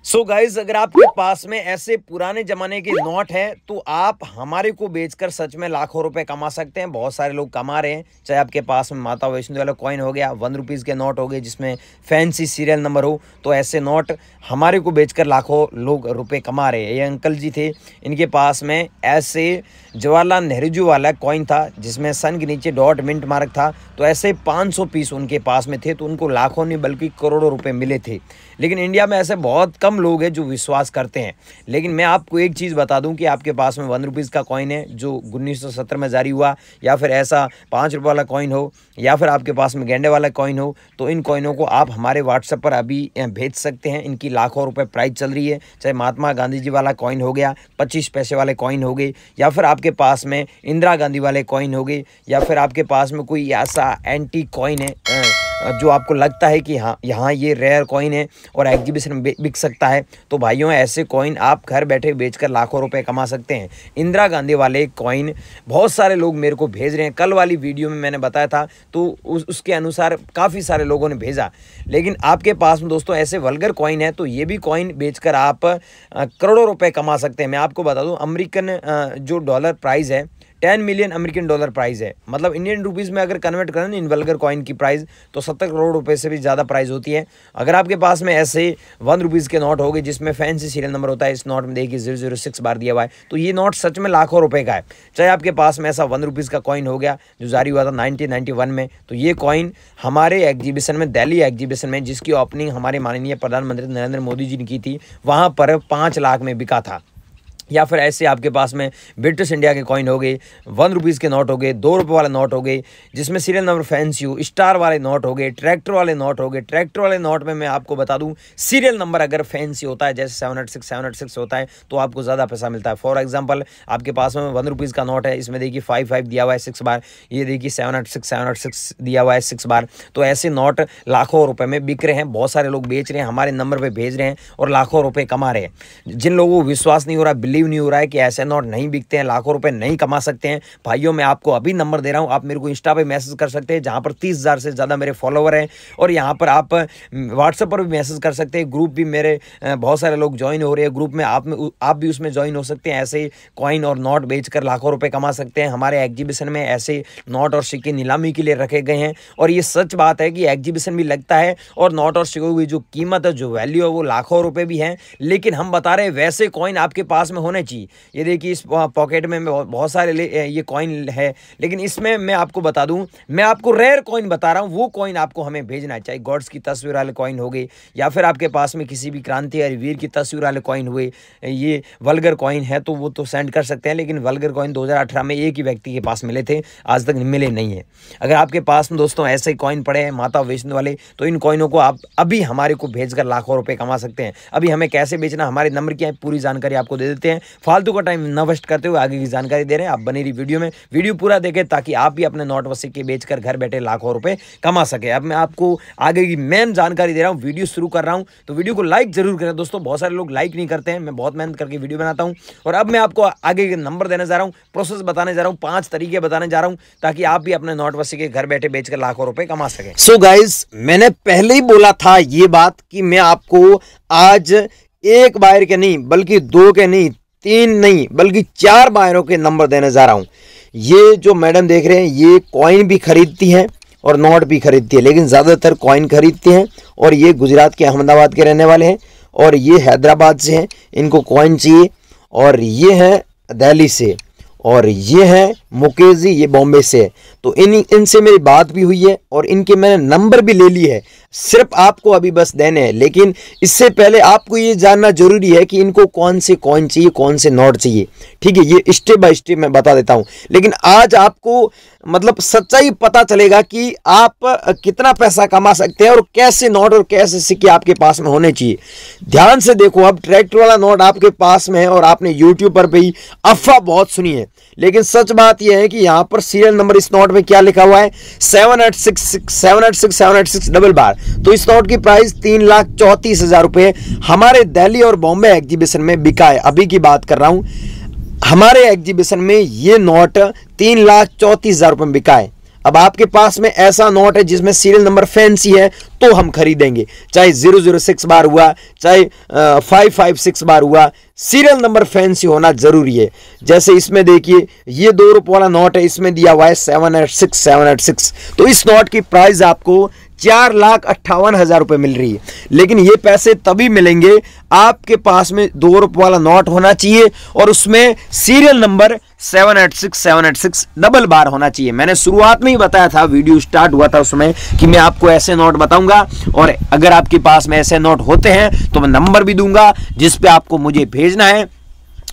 So guys, अगर आपके पास में ऐसे पुराने जमाने के नोट हैं तो आप हमारे को बेचकर सच में लाखों रुपए कमा सकते हैं। बहुत सारे लोग कमा रहे हैं। चाहे आपके पास में माता वैष्णो वाला कॉइन हो गया, 1 रुपीज़ के नोट हो गए जिसमें फैंसी सीरियल नंबर हो, तो ऐसे नोट हमारे को बेचकर लाखों लोग रुपए कमा रहे हैं। ये अंकल जी थे, इनके पास में ऐसे जवाहरलाल नेहरू जी वाला कॉइन था जिसमें सन के नीचे डॉट मिंट मार्क था। तो ऐसे 500 पीस उनके पास में थे, तो उनको लाखों नहीं बल्कि करोड़ों रुपए मिले थे। लेकिन इंडिया में ऐसे बहुत कम लोग हैं जो विश्वास करते हैं। लेकिन मैं आपको एक चीज़ बता दूं कि आपके पास में 1 रुपीज़ का कॉइन है जो 1970 में जारी हुआ, या फिर ऐसा 5 रुपये वाला कॉइन हो, या फिर आपके पास में गेंडे वाला कॉइन हो, तो इन कॉइनों को आप हमारे व्हाट्सएप पर अभी भेज सकते हैं। इनकी लाखों रुपए प्राइस चल रही है। चाहे महात्मा गांधी जी वाला कॉइन हो गया, 25 पैसे वाले कॉइन हो गए, या फिर आपके पास में इंदिरा गांधी वाले कॉइन हो गए, या फिर आपके पास में कोई ऐसा एंटी कॉइन है जो आपको लगता है कि हाँ यहाँ ये रेयर कॉइन है और एग्जीबिशन में बिक सकता है, तो भाइयों ऐसे कॉइन आप घर बैठे बेचकर लाखों रुपए कमा सकते हैं। इंदिरा गांधी वाले कॉइन बहुत सारे लोग मेरे को भेज रहे हैं। कल वाली वीडियो में मैंने बताया था, तो उसके अनुसार काफ़ी सारे लोगों ने भेजा। लेकिन आपके पास में दोस्तों ऐसे वल्गर कॉइन है, तो ये भी कॉइन बेचकर आप करोड़ों रुपए कमा सकते हैं। मैं आपको बता दूँ, अमेरिकन जो डॉलर प्राइस है 10 मिलियन अमेरिकन डॉलर प्राइस है। मतलब इंडियन रुपीज़ में अगर कन्वर्ट करें ना इन वल्गर कॉइन की प्राइस, तो 70 करोड़ रुपए से भी ज़्यादा प्राइस होती है। अगर आपके पास में ऐसे 1 रुपीज़ के नोट हो गए जिसमें फैंसी सीरियल नंबर होता है, इस नोट में देखिए 006 बार दिया हुआ है, तो ये नोट सच में लाखों रुपए का है। चाहे आपके पास में ऐसा 1 रुपीज़ का कॉइन हो गया जो जारी हुआ था 1991 में, तो ये कॉइन हमारे एग्जीबिशन में, दिल्ली एग्जीबिशन में, जिसकी ओपनिंग हमारे माननीय प्रधानमंत्री नरेंद्र मोदी जी ने की थी, वहाँ पर 5 लाख में बिका था। या फिर ऐसे आपके पास में ब्रिटिश इंडिया के कॉइन हो गए, 1 रुपीज़ के नोट हो गए, 2 रुपये वाले नोट हो गए जिसमें सीरियल नंबर फैंसी हो, स्टार वाले नोट हो गए, ट्रैक्टर वाले नोट हो गए। ट्रैक्टर वाले नोट में मैं आपको बता दूं, सीरियल नंबर अगर फैंसी होता है, जैसे 786 होता है, तो आपको ज़्यादा पैसा मिलता है। फॉर एग्जाम्पल, आपके पास में 1 रुपीज़ का नोट है, इसमें देखिए 55 दिया हुआ है 6 बार, ये देखिए 786 दिया हुआ है 6 बार। तो ऐसे नोट लाखों रुपये में बिक रहे हैं। बहुत सारे लोग बेच रहे हैं, हमारे नंबर पर भेज रहे हैं और लाखों रुपये कमा रहे हैं। जिन लोगों को विश्वास नहीं हो रहा, नहीं हो रहा है कि ऐसे नोट नहीं बिकते हैं, लाखों रुपए नहीं कमा सकते हैं, भाइयों मैं आपको अभी नंबर दे रहा हूं। आप मेरे को इंस्टा पे मैसेज कर सकते हैं, जहां पर 30,000 से ज़्यादा मेरे फॉलोवर हैं, और यहां पर आप व्हाट्सएप पर भी मैसेज कर सकते हैं। ग्रुप भी मेरे बहुत सारे लोग ज्वाइन हो रहे हैं ग्रुप में, आप भी उसमें ज्वाइन हो सकते हैं। ऐसे कॉइन और नोट बेचकर लाखों रुपए कमा सकते हैं। हमारे एग्जीबिशन में ऐसे नोट और सिक्के नीलामी के लिए रखे गए हैं, और ये सच बात है कि एग्जीबिशन भी लगता है और नोट और सिक्कों की जो कीमत है, जो वैल्यू है, वो लाखों रुपए भी है। लेकिन हम बता रहे हैं वैसे कॉइन आपके पास में होने चाहिए। ये देखिए इस पॉकेट में बहुत सारे ये कॉइन है, लेकिन इसमें मैं आपको बता दूं, मैं आपको रेयर कॉइन बता रहा हूं, वो कॉइन आपको हमें भेजना है। चाहे गॉड्स की तस्वीर वाले कॉइन हो गए, या फिर आपके पास में किसी भी क्रांतिकारी वीर की तस्वीर वाले कॉइन हुए, ये वल्गर कॉइन है तो वो तो सेंड कर सकते हैं। लेकिन वल्गर कॉइन 2018 में एक ही व्यक्ति के पास मिले थे, आज तक मिले नहीं है। अगर आपके पास में दोस्तों ऐसे कॉइन पड़े हैं माता वैष्णो वाले, तो इन कॉइनों को आप अभी हमारे को भेजकर लाखों रुपए कमा सकते हैं। अभी हमें कैसे बेचना, हमारे नंबर क्या है, पूरी जानकारी आपको दे देते हैं। फालतू का टाइम न वेस्ट करते हुए आगे की जानकारी दे रहे हैं। आप बने रही वीडियो में, वीडियो पूरा देखें ताकि आप भी अपने नोट व सिक्के बेचकर घर बैठे लाखों रुपए कमा सके। अब मैं आपको आगे की मेन जानकारी दे रहा हूं, वीडियो शुरू कर रहा हूं, तो वीडियो को लाइक जरूर करें दोस्तों। बहुत सारे लोग लाइक नहीं करते हैं, मैं बहुत मेहनत करके वीडियो बनाता हूं। और अब मैं आपको आगे के नंबर देने जा रहा हूं, प्रोसेस बताने जा रहा हूं, 5 तरीके बताने जा रहा हूं, ताकि आप भी अपने नोट व सिक्के घर बैठे बेचकर लाखों रुपए कमा सके। सो गाइस, मैंने पहले ही बोला था ये बात कि मैं आपको आज एक बायर के नहीं, बल्कि 2 के नहीं, 3 नहीं, बल्कि 4 बायरों के नंबर देने जा रहा हूं। ये जो मैडम देख रहे हैं, ये कॉइन भी खरीदती हैं और नोट भी खरीदती है, लेकिन ज़्यादातर कॉइन खरीदती हैं। और ये गुजरात के अहमदाबाद के रहने वाले हैं, और ये हैदराबाद से हैं, इनको कॉइन चाहिए। और ये हैं दिल्ली से, और ये हैं मुकेश जी, ये बॉम्बे से। तो इनसे मेरी बात भी हुई है और इनके मैंने नंबर भी ले लिए है। सिर्फ आपको अभी बस देने हैं, लेकिन इससे पहले आपको ये जानना जरूरी है कि इनको कौन से कॉइन चाहिए, कौन से नोट चाहिए। ठीक है, ये स्टेप बाय स्टेप मैं बता देता हूं। लेकिन आज आपको मतलब सच्चाई पता चलेगा कि आप कितना पैसा कमा सकते हैं और कैसे नोट और कैसे सिक्के आपके पास में होने चाहिए। ध्यान से देखो, अब ट्रैक्टर वाला नोट आपके पास में है और आपने यूट्यूब पर भी अफवाह बहुत सुनी है, लेकिन सच बात यह है कि यहां पर सीरियल नंबर इस नोट में क्या लिखा हुआ है, 786 डबल बार। तो इस नोट की प्राइस 3,34,000 रुपए हमारे दिल्ली और बॉम्बे एग्जीबिशन में बिका है। अभी की बात कर रहा हूं, हमारे एग्जीबिशन में ये नोट 3,34,000 रुपए में बिका है। अब आपके पास में ऐसा नोट है जिसमें सीरियल नंबर फैंसी है तो हम खरीदेंगे, चाहे 006 बार हुआ, चाहे 556 बार हुआ, सीरियल नंबर फैंसी होना जरूरी है। जैसे इसमें देखिए ये 2 रुपये वाला नोट है, इसमें दिया हुआ है 786, तो इस नोट की प्राइस आपको 4,58,000 रुपये मिल रही है। लेकिन ये पैसे तभी मिलेंगे आपके पास में 2 रुपये वाला नोट होना चाहिए और उसमें सीरियल नंबर 786 डबल बार होना चाहिए। मैंने शुरुआत में ही बताया था, वीडियो स्टार्ट हुआ था उसमें, कि मैं आपको ऐसे नोट बताऊंगा और अगर आपके पास में ऐसे नोट होते हैं तो मैं नंबर भी दूंगा जिस पे आपको मुझे भेजना है।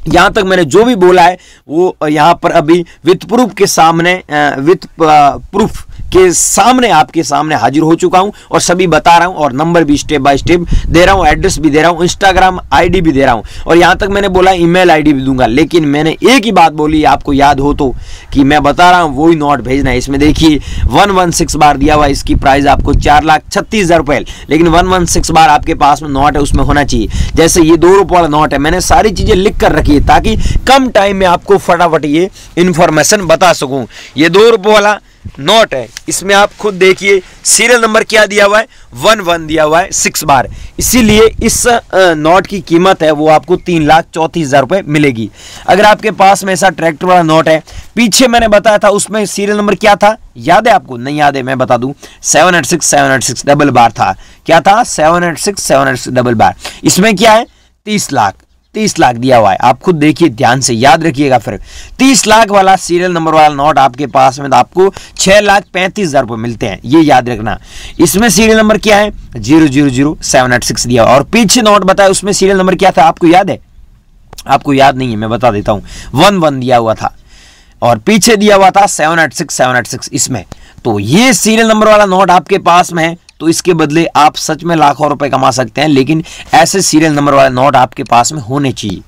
यहां तक मैंने जो भी बोला है वो यहां पर अभी विथ प्रूफ के सामने प्रूफ के सामने आपके सामने हाजिर हो चुका हूं और सभी बता रहा हूं और नंबर भी स्टेप बाय स्टेप दे रहा हूं, एड्रेस भी दे रहा हूं, इंस्टाग्राम आईडी भी दे रहा हूं और यहां तक मैंने बोला ईमेल आईडी भी दूंगा। लेकिन मैंने एक ही बात बोली, आपको याद हो तो, कि मैं बता रहा हूं वही नोट भेजना है। इसमें देखिए 116 बार दिया हुआ, इसकी प्राइस आपको 4,36,000 रुपए, लेकिन 116 बार आपके पास में नोट है उसमें होना चाहिए। जैसे ये 2 रुपये वाला नोट है, मैंने सारी चीजें लिख कर रखी है ताकि कम टाइम में आपको फटाफट ये इंफॉर्मेशन बता सकूं। ये 2 रुपये वाला नोट है, इसमें आप खुद देखिए सीरियल नंबर क्या दिया हुआ है, 11 दिया हुआ है 6 बार, इसीलिए इस नोट की कीमत है वो आपको 3,34,000 रुपए मिलेगी। अगर आपके पास में ऐसा ट्रैक्टर वाला नोट है, पीछे मैंने बताया था उसमें सीरियल नंबर क्या था, याद है आपको? नहीं याद है, मैं बता दूं, 786 डबल बार था। क्या था? 786 डबल बार। इसमें क्या है? 30 लाख दिया हुआ है। आप खुद देखिए, ध्यान से याद रखिएगा। फिर 30 लाख वाला सीरियल नंबर वाला नोट आपके पास में तो आपको 6,35,000 रुपए मिलते हैं, ये याद रखना। इसमें सीरियल नंबर क्या है? 000786 दिया हुआ और पीछे नोट बताया उसमें सीरियल नंबर क्या था, आपको याद है? आपको याद नहीं है, मैं बता देता हूं, 11 दिया हुआ था और पीछे दिया हुआ था 786 इसमें। तो ये सीरियल नंबर वाला नोट आपके पास में है तो इसके बदले आप सच में लाखों रुपए कमा सकते हैं, लेकिन ऐसे सीरियल नंबर वाले नोट आपके पास में होने चाहिए।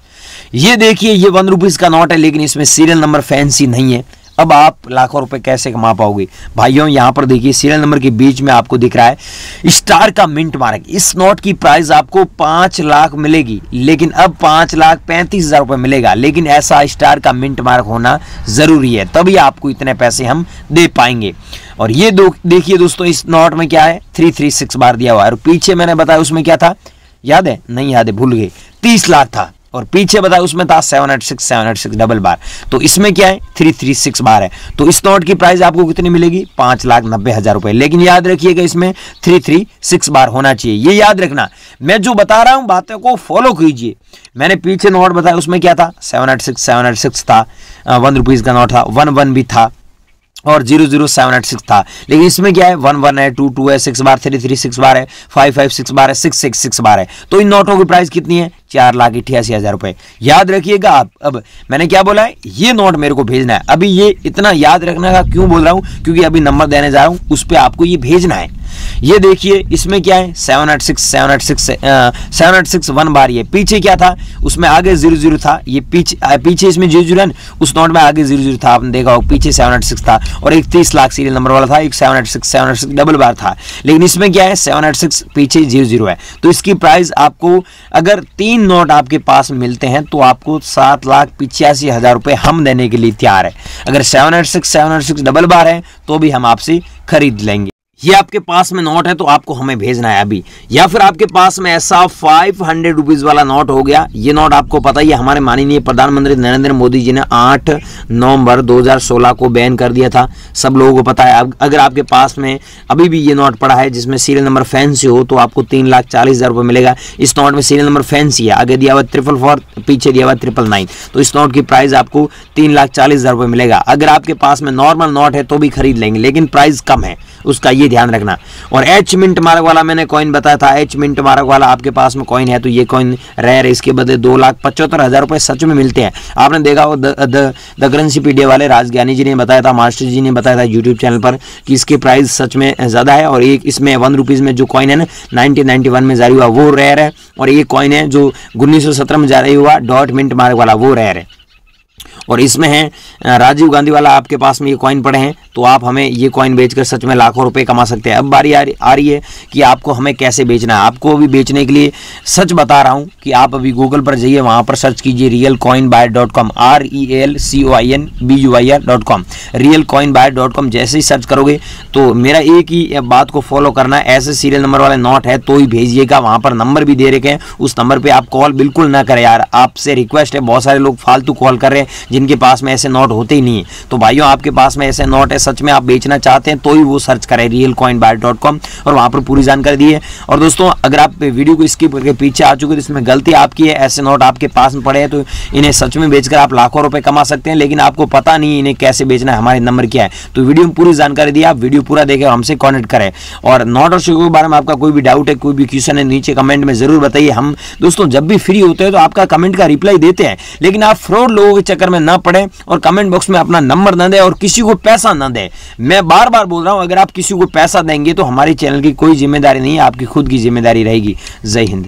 ये देखिए, ये 1 रुपीज का नोट है लेकिन इसमें सीरियल नंबर फैंसी नहीं है। अब आप लाखों रुपए कैसे कमा पाओगे भाइयों? यहां पर देखिए सीरियल नंबर के बीच में आपको दिख रहा है स्टार का मिंट मार्क। इस नोट की प्राइस आपको 5 लाख मिलेगी, लेकिन अब 5,35,000 रुपए मिलेगा। लेकिन ऐसा स्टार का मिंट मार्क होना जरूरी है, तभी आपको इतने पैसे हम दे पाएंगे। और ये देखिए दोस्तों, इस नोट में क्या है? 336 बार दिया हुआ है और पीछे मैंने बताया उसमें क्या था, याद है? नहीं याद है, भूल गए। 30 लाख था और पीछे बताया उसमें था 786 डबल बार। तो इसमें क्या है? 336 बार है। तो इस नोट की प्राइस आपको कितनी मिलेगी? 5,90,000 रुपए। लेकिन याद रखिएगा इसमें 336 बार होना चाहिए, ये याद रखना। मैं जो बता रहा हूं बातों को फॉलो कीजिए। मैंने पीछे नोट बताया उसमें क्या था? 786 था, 1 रुपीज का नोट था, 11 भी था और 00786 था। लेकिन इसमें क्या है? 11 है, 22 है, 6 बार, 336 बार है, 556 बार है, 666 बार है। तो इन नोटों की प्राइस कितनी है? 4,88,000 रुपए। याद रखिएगा आप। अब मैंने क्या बोला है? ये नोट मेरे को भेजना है। अभी ये इतना याद रखने का क्यों बोल रहा हूं? क्योंकि अभी नंबर देने जा रहा हूं, उस पर आपको ये भेजना है। ये देखिए इसमें क्या है? 786 1 बार। ये पीछे क्या था? उसमें आगे 00 था, ये पीछे इसमें 00 है, उस नोट में आगे 00 था, आपने देखा होगा। पीछे 786 था और एक 30 लाख सीरियल नंबर वाला था, एक 786 डबल बार था। लेकिन इसमें क्या है? 786 पीछे 00 है। तो इसकी प्राइस आपको, अगर 3 नोट आपके पास मिलते हैं तो आपको 7,85,000 रुपए हम देने के लिए तैयार है। अगर 786 डबल बार है तो भी हम आपसे खरीद लेंगे। ये आपके पास में नोट है तो आपको हमें भेजना है अभी। या फिर आपके पास में ऐसा 500 रुपीज वाला नोट हो गया। ये नोट आपको पता ही है, हमारे माननीय प्रधानमंत्री नरेंद्र मोदी जी ने 8 नवंबर 2016 को बैन कर दिया था, सब लोगों को पता है। अगर आपके पास में अभी भी ये नोट पड़ा है जिसमें सीरियल नंबर फैंसी हो तो आपको 3,40,000 रुपये मिलेगा। इस नोट में सीरियल नंबर फैंसी है, आगे दिया हुआ 444, पीछे दिया हुआ 999। तो इस नोट की प्राइस आपको 3,40,000 रुपये मिलेगा। अगर आपके पास में नॉर्मल नोट है तो भी खरीद लेंगे, लेकिन प्राइस कम है उसका, ये ध्यान रखना। और एच मिंट मार्क वाला मैंने कॉइन बताया था, एच मिंट मार्क वाला आपके पास में कॉइन है तो ये कॉइन रेयर है, इसके बदले 2,75,000 रुपए सच में मिलते हैं। आपने देखा हो द करेंसी पीडिया वाले राजज्ञानी जी ने बताया था, मास्टर जी ने बताया था यूट्यूब चैनल पर कि इसकी प्राइस सच में ज़्यादा है। और एक इसमें 1 रुपीज़ में जो कॉइन है ना 1991 में जारी हुआ वो रेयर है, और ये कॉइन है जो 1917 में जारी हुआ डॉट मिंट मार्क वाला वो रेयर है। और इसमें है राजीव गांधी वाला आपके पास में ये कॉइन पड़े हैं तो आप हमें ये कॉइन बेचकर सच में लाखों रुपए कमा सकते हैं। अब बारी आ रही है कि आपको हमें कैसे बेचना है। आपको अभी बेचने के लिए सच बता रहा हूं कि आप अभी गूगल पर जाइए, वहां पर सर्च कीजिए realcoinbuyer.com, realcoinbuyer.com, realcoinbuyer.com। जैसे ही सर्च करोगे तो मेरा एक ही बात को फॉलो करना है, ऐसे सीरियल नंबर वाले नोट है तो ही भेजिएगा। वहां पर नंबर भी दे रखे हैं, उस नंबर पे आप कॉल बिल्कुल ना करें यार, आपसे रिक्वेस्ट है। बहुत सारे लोग फालतू कॉल कर रहे हैं जिनके पास में ऐसे नोट होते ही नहीं है। तो भाइयों, आपके पास में ऐसे नोट है, सच में आप बेचना चाहते हैं तो ही वो सर्च करें realcoinbuyer.com और वहां पर पूरी जानकारी दी है। और दोस्तों, अगर आप वीडियो को स्किप करके पीछे आ चुके तो इसमें गलती आपकी है। ऐसे नोट आपके पास में पड़े हैं तो इन्हें सच में बेचकर आप लाखों रुपए कमा सकते हैं, लेकिन आपको पता नहीं इन्हें कैसे बेचना है, हमारे नंबर क्या है। तो वीडियो में पूरी जानकारी दी, आप वीडियो पूरा देखें और हमसे कॉन्टेक्ट करें। और नोट और सिक्कों के बारे में आपका कोई भी डाउट है, कोई भी क्वेश्चन है, नीचे कमेंट में जरूर बताइए। हम दोस्तों जब भी फ्री होते हैं तो आपका कमेंट का रिप्लाई देते हैं, लेकिन आप फ्रॉड लोगों के चक्कर में ना पड़े और कमेंट बॉक्स में अपना नंबर ना दें और किसी को पैसा ना दें। मैं बार बार बोल रहा हूं, अगर आप किसी को पैसा देंगे तो हमारे चैनल की कोई जिम्मेदारी नहीं है, आपकी खुद की जिम्मेदारी रहेगी। जय हिंद।